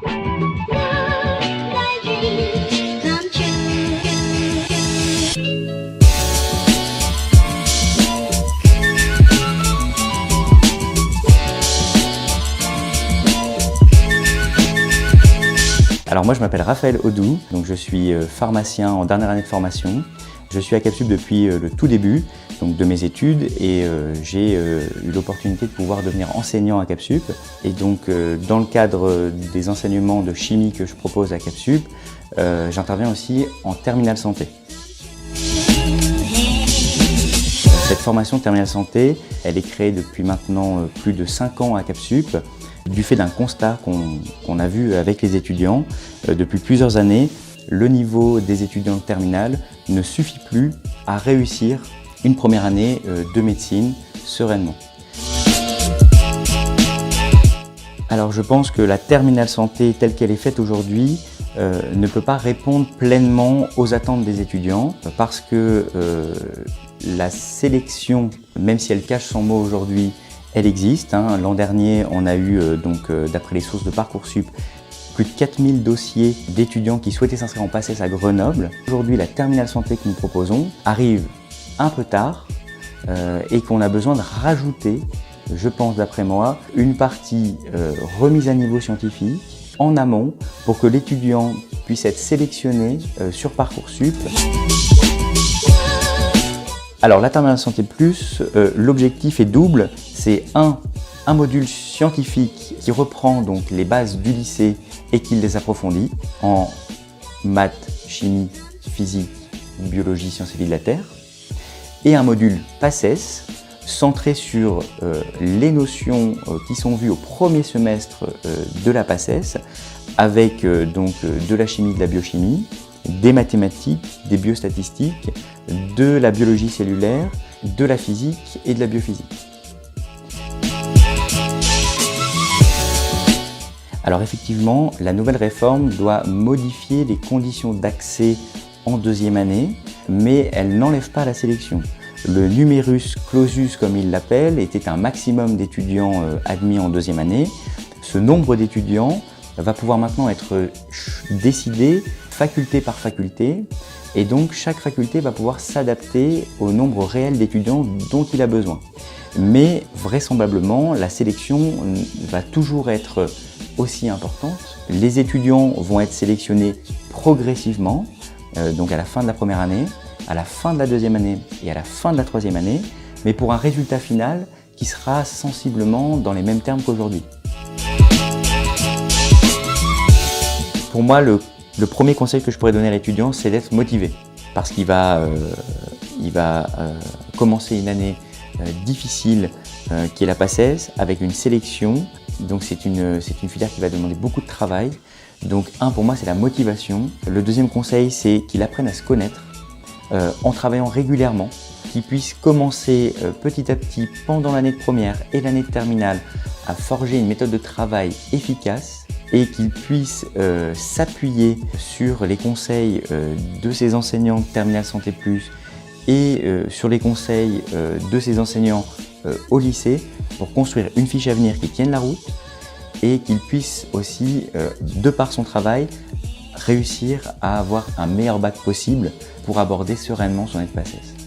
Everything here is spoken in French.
Alors moi je m'appelle Raphaël Audou, donc je suis pharmacien en dernière année de formation. Je suis à Capsup depuis le tout début donc de mes études et j'ai eu l'opportunité de pouvoir devenir enseignant à Capsup. Et donc dans le cadre des enseignements de chimie que je propose à Capsup, j'interviens aussi en terminale santé. Cette formation terminale santé, elle est créée depuis maintenant plus de 5 ans à Capsup. Du fait d'un constat qu'on a vu avec les étudiants depuis plusieurs années, le niveau des étudiants de terminale ne suffit plus à réussir une première année de médecine sereinement. Alors je pense que la terminale santé telle qu'elle est faite aujourd'hui ne peut pas répondre pleinement aux attentes des étudiants parce que la sélection, même si elle cache son mot aujourd'hui, elle existe. L'an dernier, on a eu, d'après les sources de Parcoursup, plus de 4000 dossiers d'étudiants qui souhaitaient s'inscrire en PACES à Grenoble. Aujourd'hui, la terminale santé que nous proposons arrive un peu tard et qu'on a besoin de rajouter, je pense d'après moi, une partie remise à niveau scientifique en amont pour que l'étudiant puisse être sélectionné sur Parcoursup. Alors la terminale santé plus, l'objectif est double, c'est un module scientifique qui reprend donc les bases du lycée et qui les approfondit en maths, chimie, physique, biologie, sciences et vie de la Terre, et un module PACES centré sur les notions qui sont vues au premier semestre de la PACES avec de la chimie, de la biochimie, des mathématiques, des biostatistiques, de la biologie cellulaire, de la physique et de la biophysique. Alors effectivement, la nouvelle réforme doit modifier les conditions d'accès en deuxième année, mais elle n'enlève pas la sélection. Le numerus clausus, comme il l'appelle, était un maximum d'étudiants admis en deuxième année. Ce nombre d'étudiants va pouvoir maintenant être décidé faculté par faculté, et donc chaque faculté va pouvoir s'adapter au nombre réel d'étudiants dont il a besoin. Mais vraisemblablement, la sélection va toujours être aussi importante. Les étudiants vont être sélectionnés progressivement, donc à la fin de la première année, à la fin de la deuxième année et à la fin de la troisième année, mais pour un résultat final qui sera sensiblement dans les mêmes termes qu'aujourd'hui. Pour moi, le premier conseil que je pourrais donner à l'étudiant, c'est d'être motivé, parce qu'il va commencer une année difficile qui est la PACES, avec une sélection. Donc c'est une filière qui va demander beaucoup de travail. Donc pour moi, c'est la motivation. Le deuxième conseil, c'est qu'il apprenne à se connaître en travaillant régulièrement, qu'il puisse commencer petit à petit pendant l'année de première et l'année de terminale à forger une méthode de travail efficace, et qu'il puisse s'appuyer sur les conseils de ses enseignants de Terminale Santé Plus et sur les conseils de ses enseignants au lycée pour construire une fiche à venir qui tienne la route et qu'il puisse aussi, de par son travail, réussir à avoir un meilleur bac possible pour aborder sereinement son année de PACES.